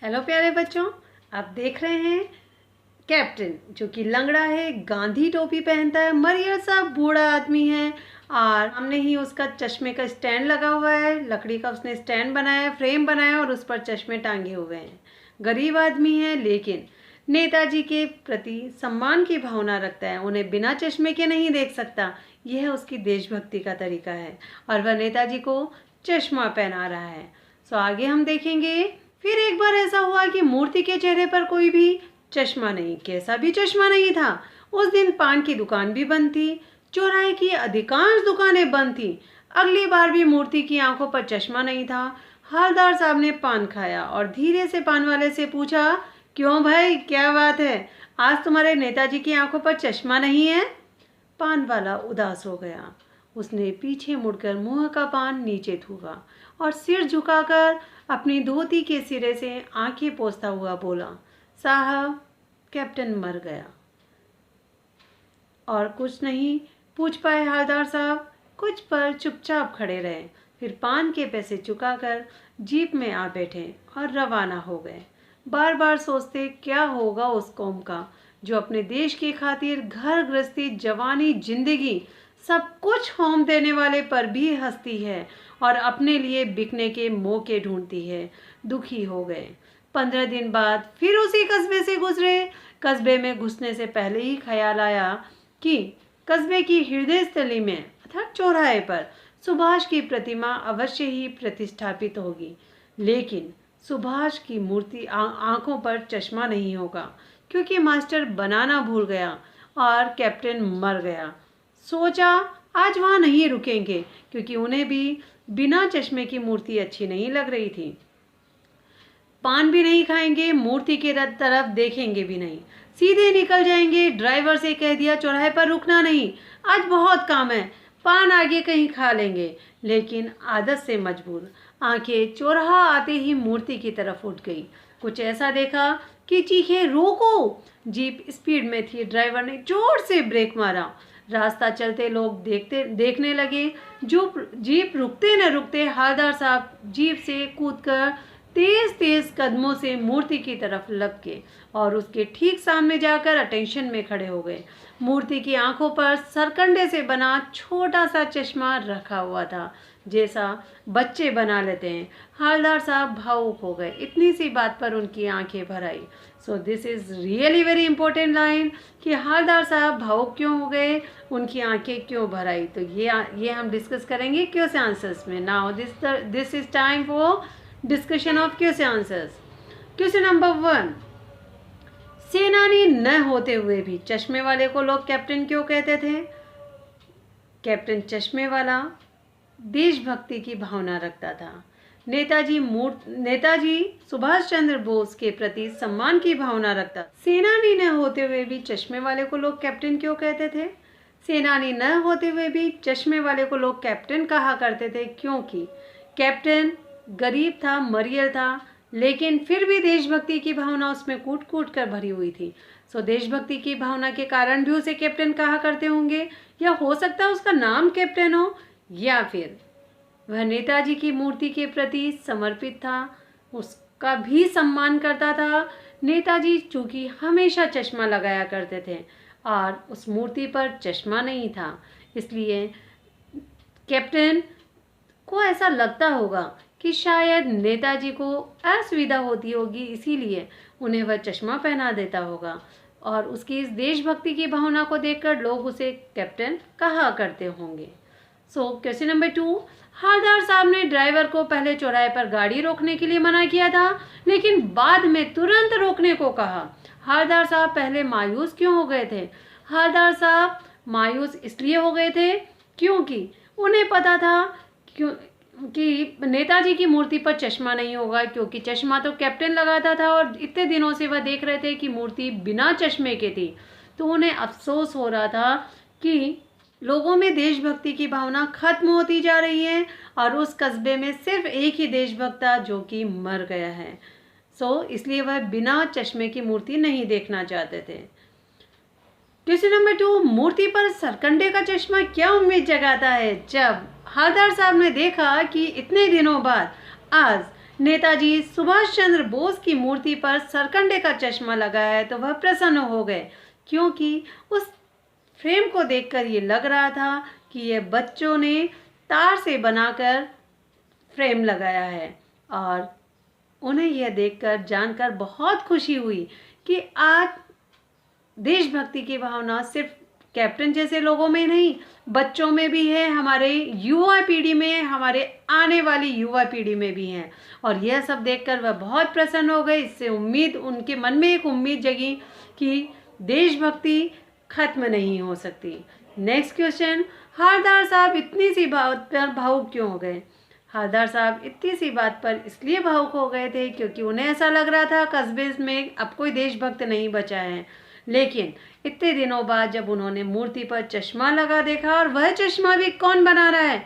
Hello प्यारे बच्चों, आप देख रहे हैं कैप्टन जो कि लंगड़ा है, गांधी टोपी पहनता है, मरियर साहब बूढ़ा आदमी है और सामने ही उसका चश्मे का स्टैंड लगा हुआ है। लकड़ी का उसने स्टैंड बनाया, फ्रेम बनाया और उस पर चश्मे टांगे हुए हैं। गरीब आदमी है लेकिन नेताजी के प्रति सम्मान की भावना रखता है, उन्हें बिना चश्मे के नहीं देख सकता। यह उसकी देशभक्ति का तरीका है और वह नेताजी को चश्मा पहना रहा है। सो आगे हम देखेंगे। फिर एक बार ऐसा हुआ कि मूर्ति के चेहरे पर कोई भी चश्मा नहीं, कैसा भी चश्मा नहीं था। उस दिन पान की दुकान भी बंद थी, चौराहे की अधिकांश दुकानें बंद थी। अगली बार भी मूर्ति की आंखों पर चश्मा नहीं था। हवलदार साहब ने पान खाया और धीरे से पान वाले से पूछा, क्यों भाई, क्या बात है, आज तुम्हारे नेताजी की आंखों पर चश्मा नहीं है? पान वाला उदास हो गया। उसने पीछे मुड़कर मुंह का पान नीचे थूका और सिर झुकाकर अपनी धोती के सिरे से आंखें पोंछता हुआ बोला, साहब, कैप्टन मर गया। और कुछ नहीं पूछ पाए हवलदार साहब, कुछ पल चुपचाप खड़े रहे, फिर पान के पैसे चुकाकर जीप में आ बैठे और रवाना हो गए। बार बार सोचते क्या होगा उस कौम का जो अपने देश की खातिर घर गृहस्थी, जवानी, जिंदगी सब कुछ होम देने वाले पर भी हंसती है और अपने लिए बिकने के मौके ढूंढती है। दुखी हो गए। 15 दिन बाद फिर उसी कस्बे से गुजरे। कस्बे में घुसने से पहले ही ख्याल आया कि कस्बे की हृदय स्थली में अर्थात चौराहे पर सुभाष की प्रतिमा अवश्य ही प्रतिष्ठापित होगी, लेकिन सुभाष की मूर्ति आंखों पर चश्मा नहीं होगा क्योंकि मास्टर बनाना भूल गया और कैप्टन मर गया। सोचा आज वहाँ नहीं रुकेंगे क्योंकि उन्हें भी बिना चश्मे की मूर्ति अच्छी नहीं लग रही थी। पान भी नहीं खाएंगे, मूर्ति के तरफ देखेंगे भी नहीं, सीधे निकल जाएंगे। ड्राइवर से कह दिया चौराहे पर रुकना नहीं, आज बहुत काम है, पान आगे कहीं खा लेंगे। लेकिन आदत से मजबूर आंखें चौराहा आते ही मूर्ति की तरफ उठ गई। कुछ ऐसा देखा कि चीखे, रोको। जीप स्पीड में थी। ड्राइवर ने जोर से ब्रेक मारा। रास्ता चलते लोग देखने लगे। जो जीप रुकते न रुकते हवलदार साहब जीप से कूदकर तेज तेज कदमों से मूर्ति की तरफ लग गए और उसके ठीक सामने जाकर अटेंशन में खड़े हो गए। मूर्ति की आंखों पर सरकंडे से बना छोटा सा चश्मा रखा हुआ था, जैसा बच्चे बना लेते हैं। हवलदार साहब भावुक हो गए। इतनी सी बात पर उनकी आंखें भर आई। So this is really very important line कि हवलदार साहब भावुक क्यों हो गए, उनकी आंखें क्यों भर आई। तो ये हम डिस्कस करेंगे क्वेश्चन आंसर्स में। Now this is time for discussion of question answers. Question number 1, सेनानी न होते हुए भी चश्मे वाले को लोग कैप्टन क्यों कहते थे? कैप्टन चश्मे वाला देशभक्ति की भावना रखता था। नेताजी सुभाष चंद्र बोस के प्रति सम्मान की भावना रखता। सेनानी न होते हुए भी चश्मे वाले को लोग कैप्टन क्यों कहते थे? सेनानी न होते हुए भी चश्मे वाले को लोग कैप्टन कहा करते थे क्योंकि कैप्टन गरीब था, मरियल था, लेकिन फिर भी देशभक्ति की भावना उसमें कूट कूट कर भरी हुई थी। सो देशभक्ति की भावना के कारण भी उसे कैप्टन कहा करते होंगे, या हो सकता है उसका नाम कैप्टन हो, या फिर वह नेताजी की मूर्ति के प्रति समर्पित था, उसका भी सम्मान करता था। नेताजी चूंकि हमेशा चश्मा लगाया करते थे और उस मूर्ति पर चश्मा नहीं था, इसलिए कैप्टन को ऐसा लगता होगा कि शायद नेताजी को असुविधा होती होगी, इसीलिए उन्हें वह चश्मा पहना देता होगा और उसकी इस देशभक्ति की भावना को देखकर लोग उसे कैप्टन कहा करते होंगे। सो क्वेश्चन नंबर 2, हवलदार साहब ने ड्राइवर को पहले चौराहे पर गाड़ी रोकने के लिए मना किया था, लेकिन बाद में तुरंत रोकने को कहा। हवलदार साहब पहले मायूस क्यों हो गए थे? हवलदार साहब मायूस इसलिए हो गए थे क्योंकि उन्हें पता था कि नेताजी की मूर्ति पर चश्मा नहीं होगा, क्योंकि चश्मा तो कैप्टन लगाता था और इतने दिनों से वह देख रहे थे कि मूर्ति बिना चश्मे के थी। तो उन्हें अफसोस हो रहा था कि लोगों में देशभक्ति की भावना खत्म होती जा रही है और उस कस्बे में सिर्फ एक ही देशभक्त था जो कि मर गया है। सो इसलिए वह बिना चश्मे की मूर्ति नहीं देखना चाहते थे। क्वेश्चन नंबर 2, मूर्ति पर सरकंडे का चश्मा क्या उम्मीद जगाता है? जब हवलदार साहब ने देखा कि इतने दिनों बाद आज नेताजी सुभाष चंद्र बोस की मूर्ति पर सरकंडे का चश्मा लगाया है तो वह प्रसन्न हो गए, क्योंकि उस फ्रेम को देखकर ये लग रहा था कि यह बच्चों ने तार से बनाकर फ्रेम लगाया है। और उन्हें यह देखकर जानकर बहुत खुशी हुई कि आज देशभक्ति की भावना सिर्फ कैप्टन जैसे लोगों में नहीं, बच्चों में भी है, हमारे युवा पीढ़ी में, हमारे आने वाली युवा पीढ़ी में भी है। और यह सब देखकर वह बहुत प्रसन्न हो गए। इससे उम्मीद, उनके मन में एक उम्मीद जगी कि देशभक्ति खत्म नहीं हो सकती। नेक्स्ट क्वेश्चन, हारदार साहब इतनी सी बात पर भावुक क्यों हो गए? हारदार साहब इतनी सी बात पर इसलिए भावुक हो गए थे क्योंकि उन्हें ऐसा लग रहा था कस्बे में अब कोई देशभक्त नहीं बचा है। लेकिन इतने दिनों बाद जब उन्होंने मूर्ति पर चश्मा लगा देखा, और वह चश्मा भी कौन बना रहा है?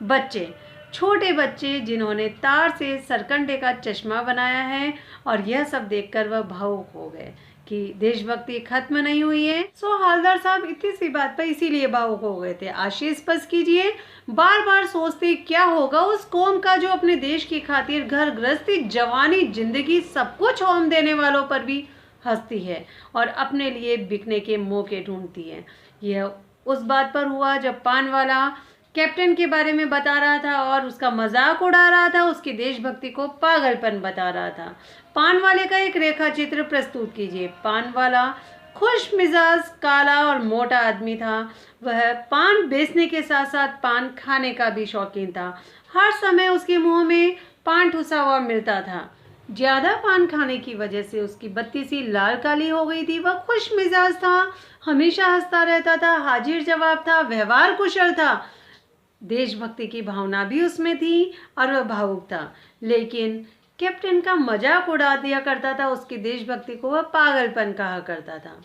बच्चे, छोटे बच्चे जिन्होंने तार से सरकंडे का चश्मा बनाया है। और यह सब देखकर वह भावुक हो गए कि देशभक्ति खत्म नहीं हुई है। सो हालदार साहब इतनी सी बात पर इसीलिए भावुक हो गए थे। आशीष स्पष्ट कीजिए, बार बार सोचते क्या होगा उस कौम का जो अपने देश की खातिर घर गृहस्थी, जवानी, जिंदगी सब कुछ होम देने वालों पर भी हंसती है और अपने लिए बिकने के मौके ढूंढती है। यह उस बात पर हुआ जब पान वाला कैप्टन के बारे में बता रहा था और उसका मजाक उड़ा रहा था, उसकी देशभक्ति को पागलपन बता रहा था। पान वाले का एक रेखा चित्र प्रस्तुत कीजिए। पान वाला खुश मिजाज, काला और मोटा आदमी था। वह पान बेचने के साथ साथ पान खाने का भी शौकीन था। हर समय उसके मुंह में पान ठुसा हुआ मिलता था। ज्यादा पान खाने की वजह से उसकी बत्ती सी लाल काली हो गई थी। वह खुश मिजाज था, हमेशा हंसता रहता था, हाजिर जवाब था, व्यवहार कुशल था। देशभक्ति की भावना भी उसमें थी और वह भावुक था। लेकिन कैप्टन का मजाक उड़ा दिया करता था, उसकी देशभक्ति को वह पागलपन कहा करता था।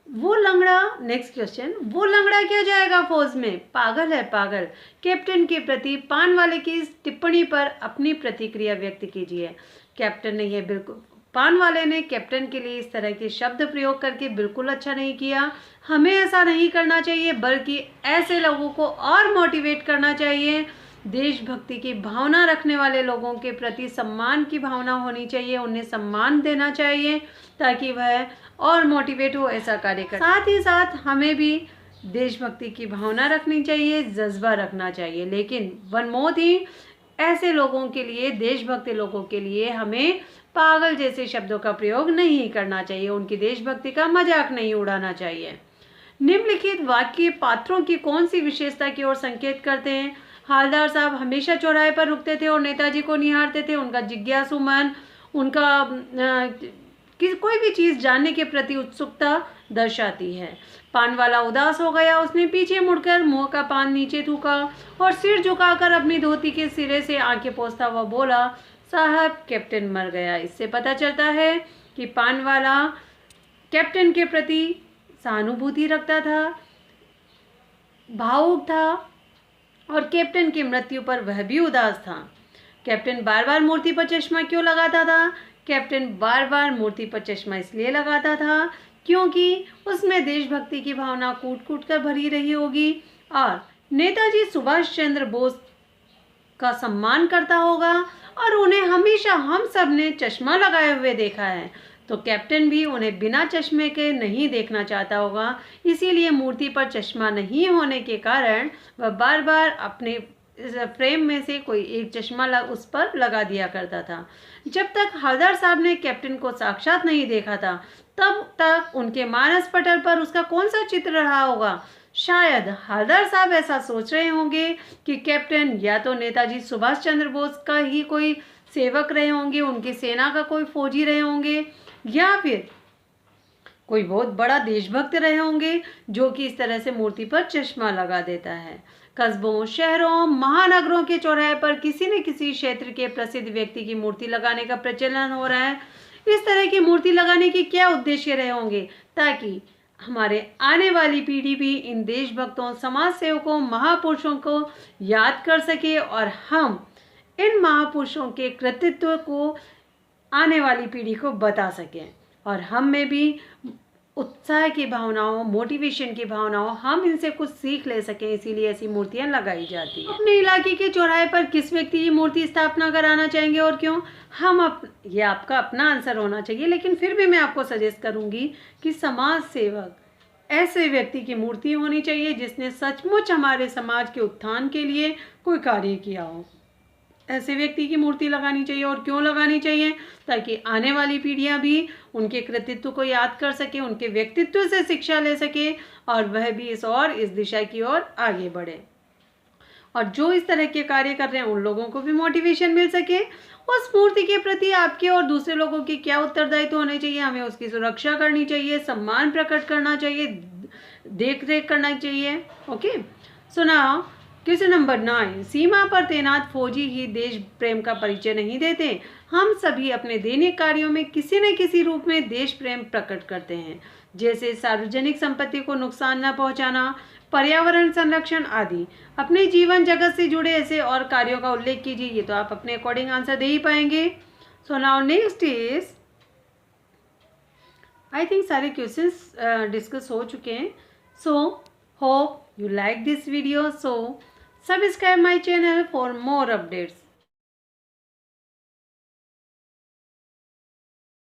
वो लंगड़ा, नेक्स्ट क्वेश्चन, वो लंगड़ा क्यों जाएगा फौज में? पागल है पागल। कैप्टन के प्रति पान वाले की इस टिप्पणी पर अपनी प्रतिक्रिया व्यक्त कीजिए। कैप्टन ने यह बिल्कुल, पान वाले ने कैप्टन के लिए इस तरह के शब्द प्रयोग करके बिल्कुल अच्छा नहीं किया। हमें ऐसा नहीं करना चाहिए, बल्कि ऐसे लोगों को और मोटिवेट करना चाहिए। देशभक्ति की भावना रखने वाले लोगों के प्रति सम्मान की भावना होनी चाहिए, उन्हें सम्मान देना चाहिए ताकि वह और मोटिवेट हो ऐसा कार्य कर। साथ ही साथ हमें भी देशभक्ति की भावना रखनी चाहिए, जज्बा रखना चाहिए। लेकिन वन मोर थिंग, ऐसे लोगों के लिए, देशभक्त लोगों के लिए हमें पागल जैसे शब्दों का प्रयोग नहीं करना चाहिए, उनकी देशभक्ति का मजाक नहीं उड़ाना चाहिए। निम्नलिखित वाक्य पात्रों की कौन सी विशेषता की ओर संकेत करते हैं? हालदार साहब हमेशा चौराहे पर रुकते थे और नेताजी को निहारते थे। उनका जिज्ञासु मन, उनका कोई भी चीज़ जानने के प्रति उत्सुकता दर्शाती है। पान वाला उदास हो गया, उसने पीछे मुड़कर मुंह का पान नीचे थूका और सिर झुकाकर अपनी धोती के सिरे से आंखें पोंछता हुआ बोला, साहब कैप्टन मर गया। इससे पता चलता है कि पान वाला कैप्टन के प्रति सहानुभूति रखता था, भावुक था और कैप्टन की मृत्यु पर वह भी उदास था। कैप्टन बार बार मूर्ति पर चश्मा क्यों लगाता था? कैप्टन बार बार मूर्ति पर चश्मा इसलिए लगाता था क्योंकि उसमें देशभक्ति की भावना कूट कूट कर भरी रही होगी और नेताजी सुभाष चंद्र बोस का सम्मान करता होगा और उन्हें हमेशा हम सब ने चश्मा लगाए हुए देखा है, तो कैप्टन भी उन्हें बिना चश्मे के नहीं देखना चाहता होगा। इसीलिए मूर्ति पर चश्मा नहीं होने के कारण वह बार बार अपने फ्रेम में से कोई एक चश्मा उस पर लगा दिया करता था। जब तक हालदार साहब ने कैप्टन को साक्षात नहीं देखा था, तब तक उनके मानस पटल पर उसका कौन सा चित्र रहा होगा? शायद हालदार साहब ऐसा सोच रहे होंगे कि कैप्टन या तो नेताजी सुभाष चंद्र बोस का ही कोई सेवक रहे होंगे, उनकी सेना का कोई फौजी रहे होंगे, या फिर कोई बहुत बड़ा देशभक्त रहे होंगे जो कि इस तरह से मूर्ति पर चश्मा लगा देता है। कस्बों, शहरों, महानगरों के चौराहे पर किसी न किसी क्षेत्र के प्रसिद्ध व्यक्ति की मूर्ति लगाने का प्रचलन हो रहा है। इस तरह की मूर्ति लगाने के क्या उद्देश्य रहे होंगे? ताकि हमारे आने वाली पीढ़ी भी इन देशभक्तों, समाज सेवकों, महापुरुषों को याद कर सके और हम इन महापुरुषों के कृतित्व को आने वाली पीढ़ी को बता सकें और हम में भी उत्साह की भावनाओं, मोटिवेशन की भावनाओं, हम इनसे कुछ सीख ले सकें, इसीलिए ऐसी मूर्तियां लगाई जाती हैं। अपने इलाके के चौराहे पर किस व्यक्ति की मूर्ति स्थापना कराना चाहेंगे और क्यों? ये आपका अपना आंसर होना चाहिए, लेकिन फिर भी मैं आपको सजेस्ट करूंगी कि समाज सेवक, ऐसे व्यक्ति की मूर्ति होनी चाहिए जिसने सचमुच हमारे समाज के उत्थान के लिए कोई कार्य किया हो। ऐसे व्यक्ति की मूर्ति लगानी चाहिए। और क्यों लगानी चाहिए? ताकि आने वाली पीढ़ियां भी उनके कृतित्व को याद कर सके, उनके व्यक्तित्व से शिक्षा ले सके और वह भी इस दिशा की ओर आगे बढ़े। और जो इस तरह के कार्य कर रहे हैं उन लोगों को भी मोटिवेशन मिल सके। उस मूर्ति के प्रति आपके और दूसरे लोगों के क्या उत्तरदायित्व होने चाहिए? हमें उसकी सुरक्षा करनी चाहिए, सम्मान प्रकट करना चाहिए, देख रेख करना चाहिए। Okay, so now question number 9, सीमा पर तैनात फौजी ही देश प्रेम का परिचय नहीं देते। हम सभी अपने दैनिक कार्यों में किसी न किसी रूप में देश प्रेम प्रकट करते हैं, जैसे सार्वजनिक संपत्ति को नुकसान न पहुंचाना, पर्यावरण संरक्षण आदि। अपने जीवन जगत से जुड़े ऐसे और कार्यों का उल्लेख कीजिए। ये तो आप अपने अकॉर्डिंग आंसर दे ही पाएंगे। So now next is, I think सारे क्वेश्चंस डिस्कस हो चुके हैं। So hope you like this video, so subscribe my channel for more updates.